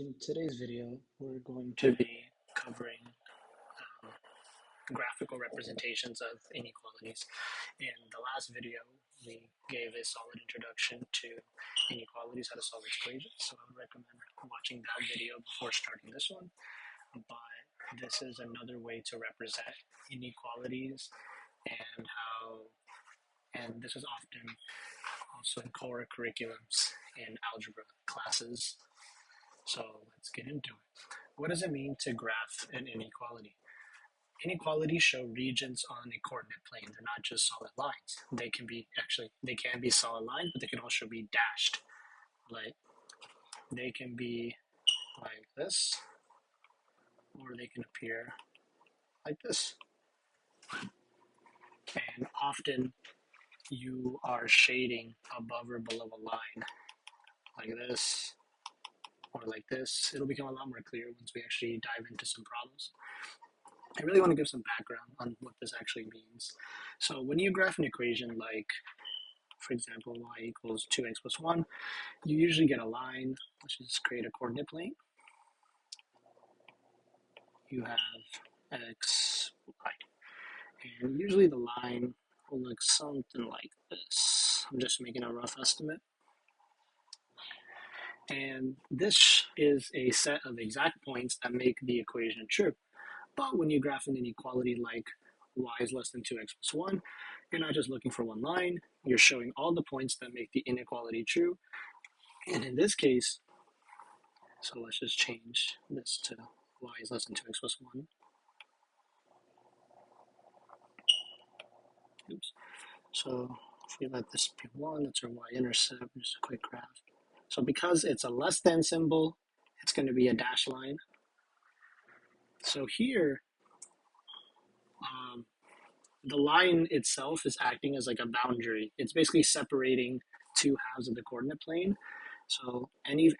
In today's video, we're going to be covering graphical representations of inequalities. In the last video, we gave a solid introduction to inequalities, how to solve its equations. So I would recommend watching that video before starting this one. But this is another way to represent inequalities and this is often also in core curriculums in algebra classes. So let's get into it. What does it mean to graph an inequality? Inequalities show regions on a coordinate plane. They're not just solid lines. They can be solid lines, but they can also be dashed. Like they can be like this, or they can appear like this. And often you are shading above or below a line like this or like this. It'll become a lot more clear once we actually dive into some problems. I really want to give some background on what this actually means. So when you graph an equation like, for example, y equals 2x plus 1, you usually get a line. Let's just create a coordinate plane. You have x, y. And usually the line will look something like this. I'm just making a rough estimate. And this is a set of exact points that make the equation true. But when you graph an inequality like y is less than 2x plus 1, you're not just looking for one line, you're showing all the points that make the inequality true. And in this case, so let's just change this to y is less than 2x plus 1. Oops. So if we let this be 1, that's our y-intercept, just a quick graph. So because it's a less than symbol, it's going to be a dashed line. So here, the line itself is acting as like a boundary. It's basically separating two halves of the coordinate plane. So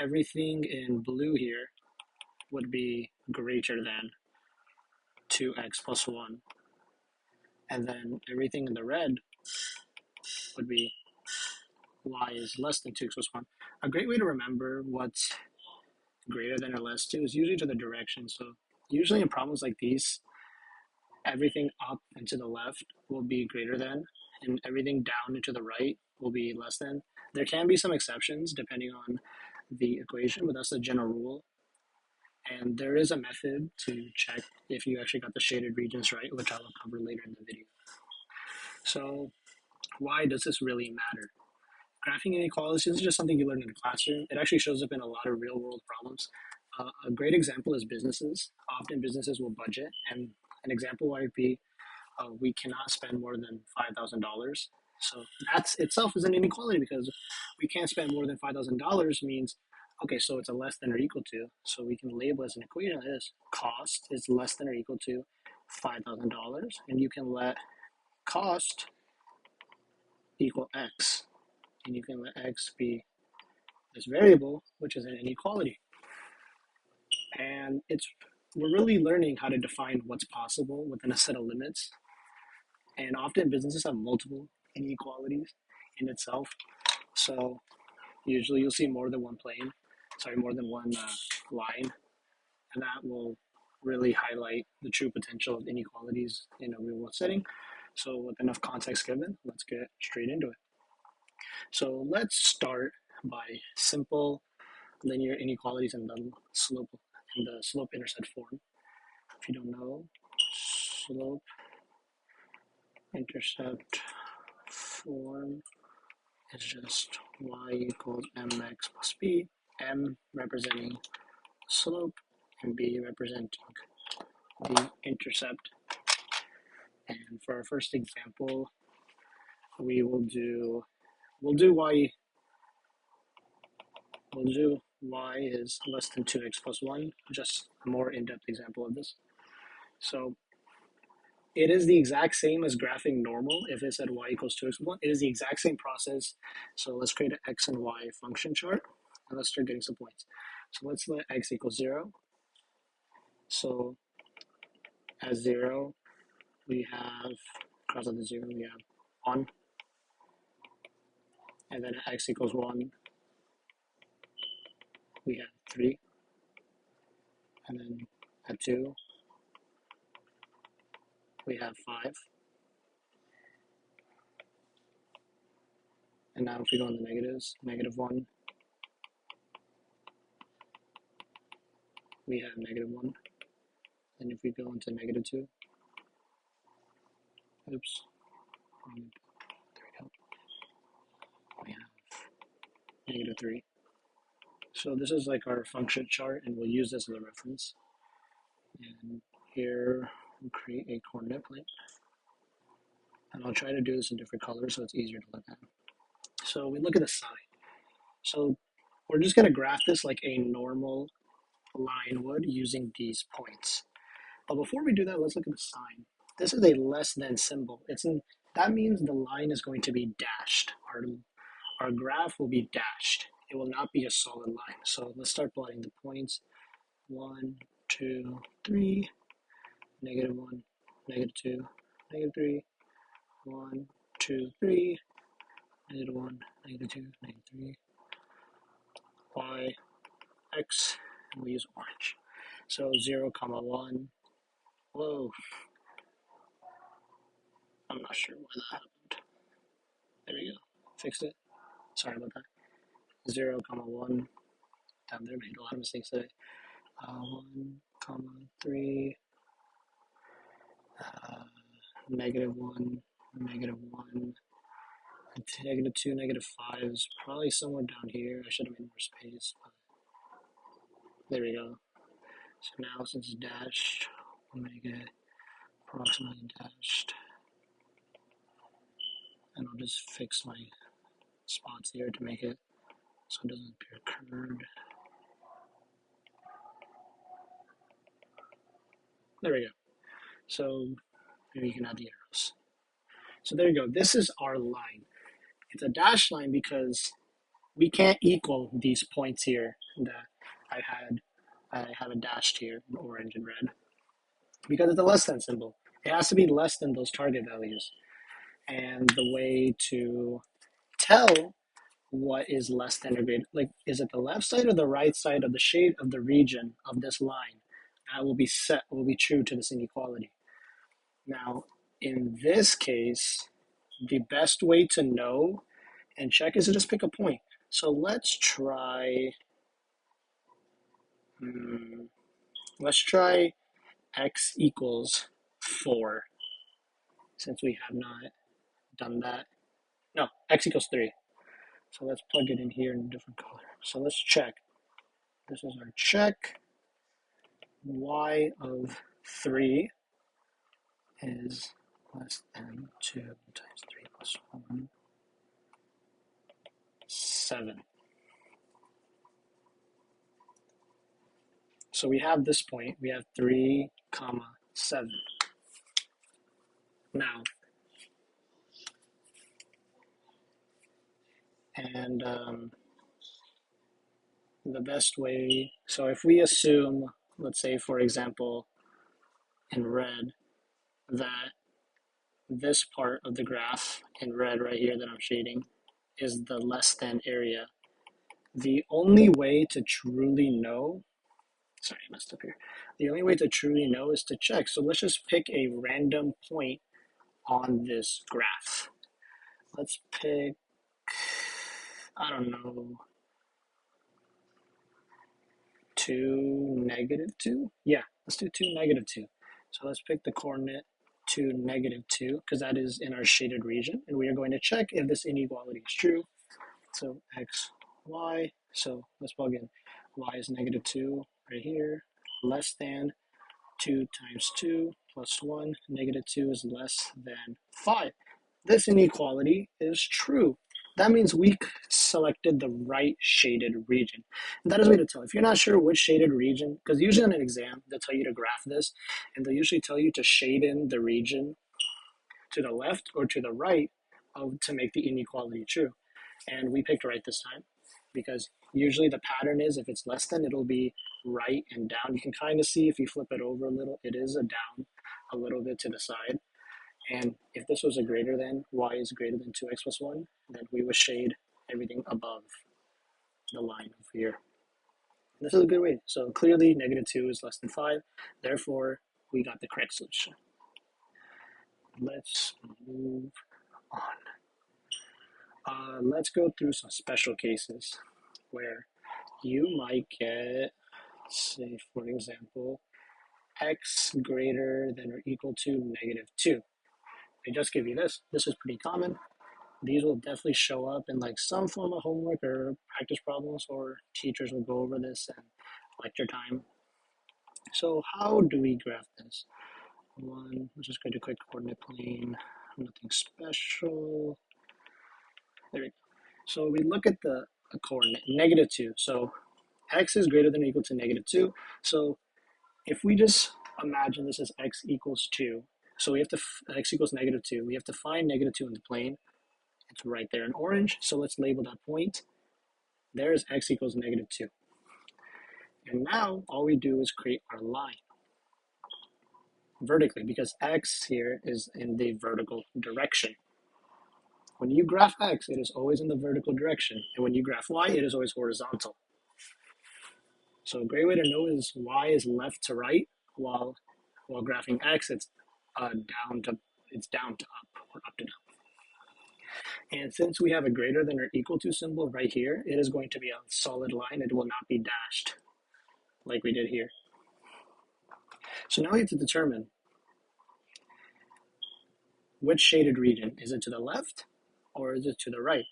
everything in blue here would be greater than 2x plus 1. And then everything in the red would be y is less than 2x plus 1. A great way to remember what's greater than or less to is usually to the direction. So usually in problems like these, everything up and to the left will be greater than, and everything down and to the right will be less than. There can be some exceptions depending on the equation, but that's the general rule. And there is a method to check if you actually got the shaded regions right, which I will cover later in the video. So why does this really matter? Graphing inequalities is just something you learn in the classroom. It actually shows up in a lot of real world problems. A great example is businesses. Often businesses will budget, and an example might be we cannot spend more than $5,000. So that itself is an inequality because we can't spend more than $5,000 means, okay, so it's a less than or equal to. So we can label as an equation like this. Cost is less than or equal to $5,000, and you can let cost equal x, and you can let x be this variable, which is an inequality. And we're really learning how to define what's possible within a set of limits. And often businesses have multiple inequalities in itself. So usually you'll see more than one line, and that will really highlight the true potential of inequalities in a real world setting. So with enough context given, let's get straight into it. So let's start by simple linear inequalities in the slope-intercept form. If you don't know, slope-intercept form is just y equals mx plus b, m representing slope and b representing the intercept. And for our first example, we'll do y is less than 2x plus 1, just a more in-depth example of this. So it is the exact same as graphing normal. If it said y equals 2x plus 1, it is the exact same process. So let's create an x and y function chart, and let's start getting some points. So let's let x equal 0. So at 0, we have, cross out the 0, we have 1. And then at x equals 1, we have 3. At 2, we have 5. And now if we go in the negatives, -1, we have -1. And if we go into -2, oops, there we go, we have -3. So this is like our function chart, and we'll use this as a reference. And here we'll create a coordinate plane. And I'll try to do this in different colors so it's easier to look at. So we look at the side. So we're just going to graph this like a normal line would using these points. But before we do that, let's look at the sign. This is a less than symbol. That means the line is going to be dashed. Our graph will be dashed. It will not be a solid line. So let's start plotting the points. 1, 2, 3, -1, -2, -3, 1, 2, 3, -1, -2, -3, y, x, and we use orange. So 0, 1. Whoa. I'm not sure why that happened. There we go. Fixed it. Sorry about that. 0, 1. Down there, made a lot of mistakes today. 1, 3. -1, -1. -2, -5 is probably somewhere down here. I should have made more space, but there we go. So now since it's dashed, we'll make it approximately dashed. And I'll just fix my spots here to make it so it doesn't appear curved. There we go. So maybe you can add the arrows. So there you go. This is our line. It's a dashed line because we can't equal these points here that I have a dashed here in orange and red because it's a less than symbol. It has to be less than those target values. And the way to tell what is less than or greater, like, is it the left side or the right side of the shade of the region of this line? That will be true to this inequality. Now, in this case, the best way to know and check is to just pick a point. So let's try x equals 4, since we have not done that. No, x equals 3. So let's plug it in here in a different color. So let's check. This is our check. Y of 3 is less than 2 times 3 plus 1, 7. So we have this point. We have 3, 7. Now, and the best way, so if we assume, let's say, for example, in red, that this part of the graph in red right here that I'm shading is the less than area, the only way to truly know, sorry, I messed up here. The only way to truly know is to check. So let's just pick a random point on this graph. Let's pick, I don't know, 2, -2? Yeah, let's do 2, -2. So let's pick the coordinate 2, -2, because that is in our shaded region. And we are going to check if this inequality is true. So x, y. So let's plug in y is -2 right here, less than 2 times 2 plus 1. -2 is less than 5. This inequality is true. That means we selected the right shaded region. And that is a way to tell. If you're not sure which shaded region, because usually on an exam, they'll tell you to graph this, and they'll usually tell you to shade in the region to the left or to the right to make the inequality true. And we picked right this time because usually the pattern is if it's less than, it'll be right and down. You can kind of see if you flip it over a little, it is a down a little bit to the side. And if this was a greater than, y is greater than 2x plus 1, then we would shade everything above the line over here. This is a good way. So clearly -2 is less than 5. Therefore, we got the correct solution. Let's move on. Let's go through some special cases where you might get, say, for example, x greater than or equal to -2. I just give you this. This is pretty common. These will definitely show up in like some form of homework or practice problems, or teachers will go over this in lecture time. So how do we graph this? One, let's just go to quick coordinate plane. Nothing special. There we go. So we look at the coordinate, -2. So x is greater than or equal to -2. So if we just imagine this as x equals 2, so we have to, x equals -2, we have to find -2 in the plane. It's right there in orange, so let's label that point. There's x equals -2. And now all we do is create our line vertically, because x here is in the vertical direction. When you graph x, it is always in the vertical direction, and when you graph y, it is always horizontal. So a great way to know is y is left to right, while graphing x, it's down to up, or up to down. And since we have a greater than or equal to symbol right here, it is going to be a solid line. It will not be dashed like we did here. So now we have to determine which shaded region. Is it to the left or is it to the right?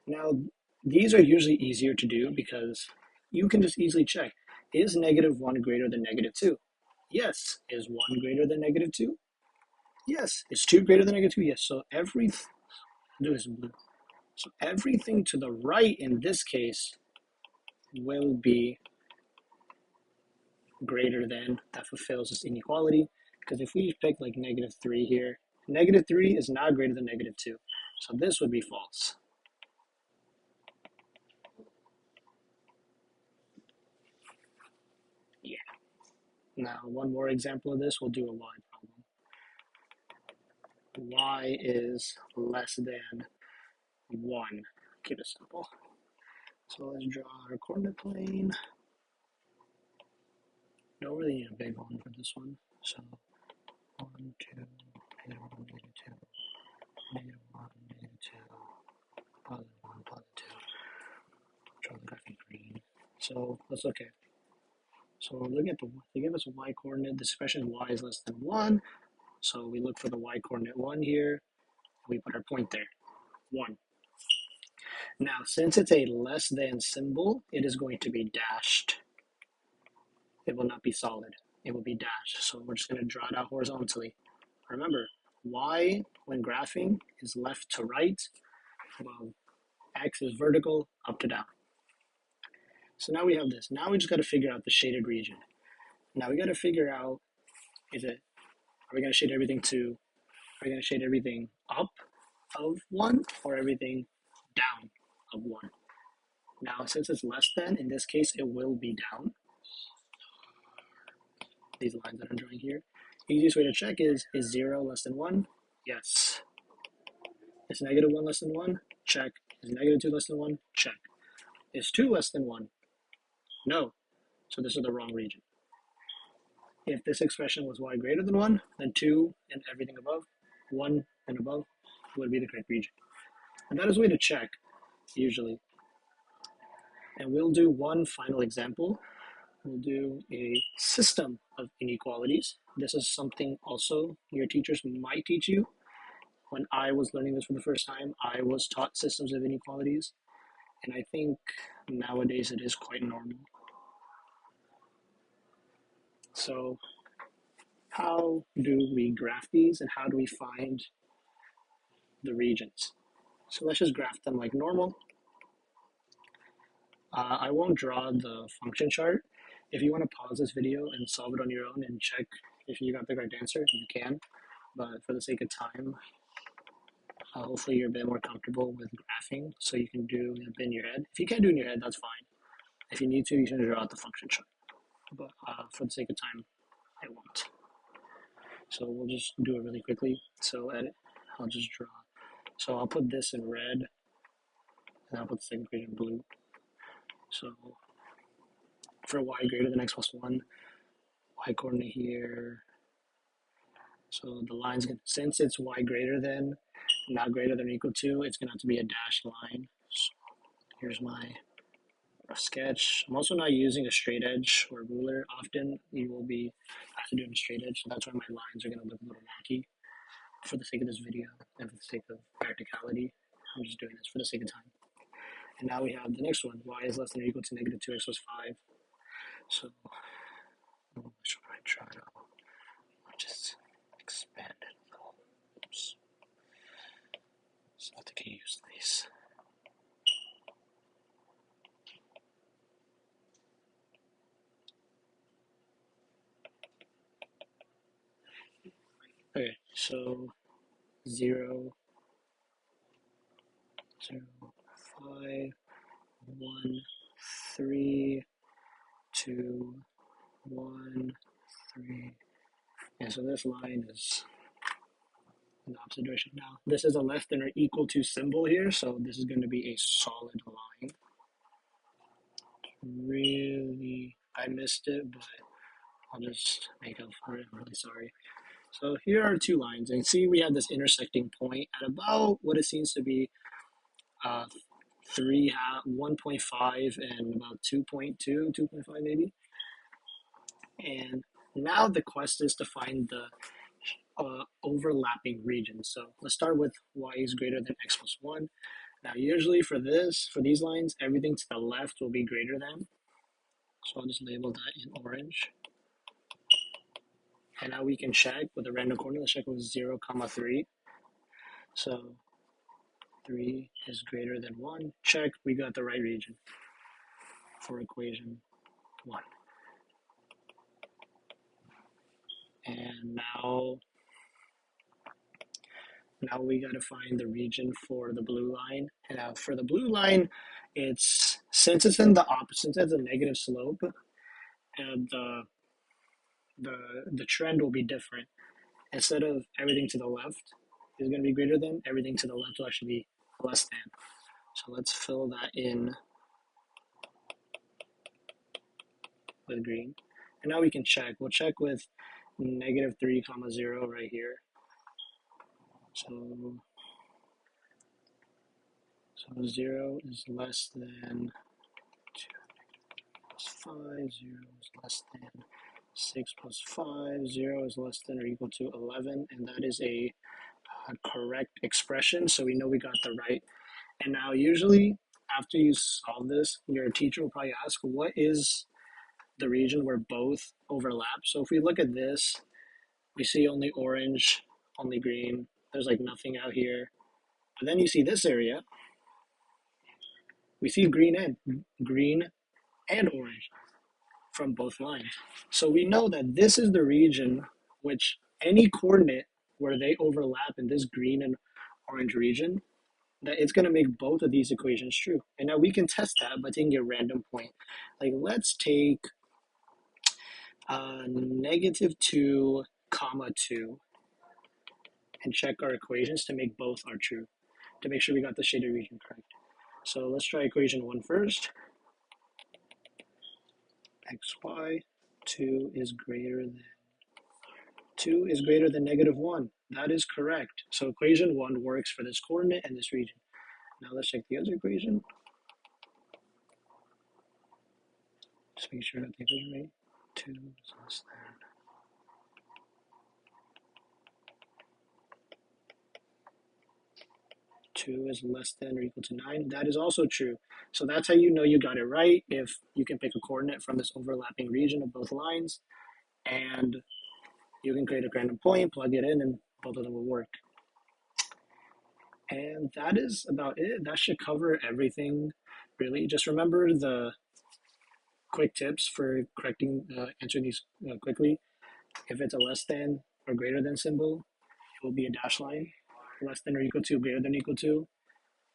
Now, these are usually easier to do because you can just easily check. Is -1 greater than -2? Yes. Is 1 greater than -2? Yes. Is 2 greater than -2? Yes. So do this in blue. So everything to the right in this case will be greater than, that fulfills this inequality. Because if we pick like -3 here, -3 is not greater than -2. So this would be false. Yeah. Now, one more example of this, we'll do a y problem. Y is less than 1. Keep it simple. So let's draw our coordinate plane. Don't really need a big one for this one. So 1, 2, -1, -2, -1, -2, +1, +2. Draw the graphic green. So let's look at. So we're looking at they give us a y coordinate. This expression y is less than 1. So we look for the y coordinate 1 here. We put our point there, 1. Now, since it's a less than symbol, it is going to be dashed. It will not be solid. It will be dashed. So we're just going to draw it out horizontally. Remember, y, when graphing, is left to right, while x is vertical, up to down. So now we have this. Now we just got to figure out the shaded region. Now we got to figure out, are we going to shade everything up of 1 or everything down of 1? Now, since it's less than, in this case, it will be down. These lines that I'm drawing here. Easiest way to check is 0 less than 1? Yes. Is -1 less than 1? Check. Is -2 less than 1? Check. Is 2 less than 1? No. So this is the wrong region. If this expression was y greater than 1, then 2 and everything above, 1 and above, would be the correct region. And that is a way to check, usually. And we'll do one final example. We'll do a system of inequalities. This is something also your teachers might teach you. When I was learning this for the first time, I was taught systems of inequalities. And I think nowadays it is quite normal. So how do we graph these and how do we find the regions? So let's just graph them like normal. I won't draw the function chart. If you want to pause this video and solve it on your own and check if you got the correct answer, you can. But for the sake of time, hopefully you're a bit more comfortable with graphing so you can do it in your head. If you can't do it in your head, that's fine. If you need to, you can draw out the function chart. But for the sake of time, I won't. So we'll just do it really quickly. So edit, I'll just draw. So I'll put this in red, and I'll put the second page in blue. So for y greater than x plus 1, y coordinate here. So the line's going to, since it's y greater than, not greater than or equal to, it's going to have to be a dashed line. So here's my rough sketch. I'm also not using a straight edge or ruler. Often you will be have to do a straight edge, so that's why my lines are going to look a little wonky. For the sake of this video and for the sake of practicality, I'm just doing this for the sake of time. And now we have the next one, y is less than or equal to negative 2x plus 5. So, should I try to just expand it a little? Oops. So I think I use these. Okay, so 0, 0, 5, 1, 3, 2, 1, 3. And so this line is in the opposite direction now. This is a less than or equal to symbol here, so this is going to be a solid line. Really, I missed it, but I'll just make up for it. I'm really sorry. So here are two lines, and see we have this intersecting point at about what it seems to be 1.5 and about 2.2, 2.5 maybe. And now the quest is to find the overlapping region. So let's start with y is greater than x plus 1. Now usually for these lines, everything to the left will be greater than. So I'll just label that in orange. And now we can check with a random coordinate. Let's check with 0, 3. So 3 is greater than 1. Check, we got the right region for equation 1. And now we got to find the region for the blue line. And now for the blue line, since it's in the opposite, since it's a negative slope, and the trend will be different. Instead of everything to the left is going to be greater than, everything to the left will actually be less than. So let's fill that in with green. And now we can check. We'll check with negative 3, 0 right here. So 0 is less than 2 plus 5, 0 is less than 6 plus 5, 0 is less than or equal to 11, and that is a correct expression, so we know we got the right. And now usually after you solve this, your teacher will probably ask, what is the region where both overlap? So if we look at this, we see only orange, only green, there's like nothing out here. But then you see this area, we see green and orange from both lines. So we know that this is the region which any coordinate where they overlap in this green and orange region, that it's going to make both of these equations true. And now we can test that by taking a random point. Like let's take negative 2, 2 and check our equations to make both are true, to make sure we got the shaded region correct. So let's try equation 1 first. xy 2 is greater than negative 1. That is correct. So equation 1 works for this coordinate and this region. Now let's check the other equation. Just make sure I got the equation right. 2 is less than. Two is less than or equal to 9. That is also true. So that's how you know you got it right, if you can pick a coordinate from this overlapping region of both lines, and you can create a random point, plug it in, and both of them will work. And that is about it. That should cover everything, really. Just remember the quick tips for answering these quickly. If it's a less than or greater than symbol, it will be a dash line. Less than or equal to, greater than or equal to,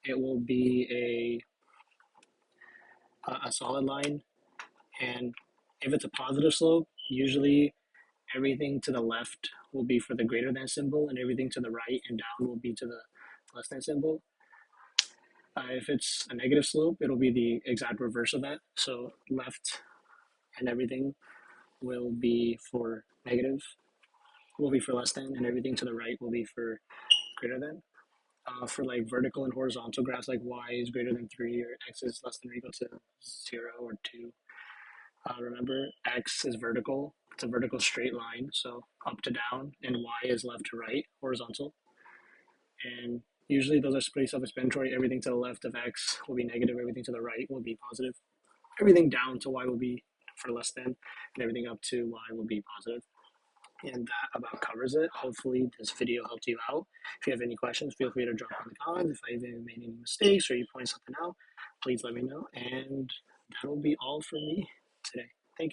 it will be a solid line. And if it's a positive slope, usually everything to the left will be for the greater than symbol, and everything to the right and down will be to the less than symbol. If it's a negative slope, it'll be the exact reverse of that. So left and everything will be for negative, will be for less than, and everything to the right will be for greater than. For like vertical and horizontal graphs, like y is greater than 3 or x is less than or equal to 0 or 2. Remember, x is vertical. It's a vertical straight line, so up to down, and y is left to right, horizontal. And usually those are pretty self-explanatory. Everything to the left of x will be negative. Everything to the right will be positive. Everything down to y will be for less than, and everything up to y will be positive. And that about covers it. Hopefully this video helped you out. If you have any questions, feel free to drop in the comments. If I even made any mistakes or you point something out, please let me know. And that'll be all for me today.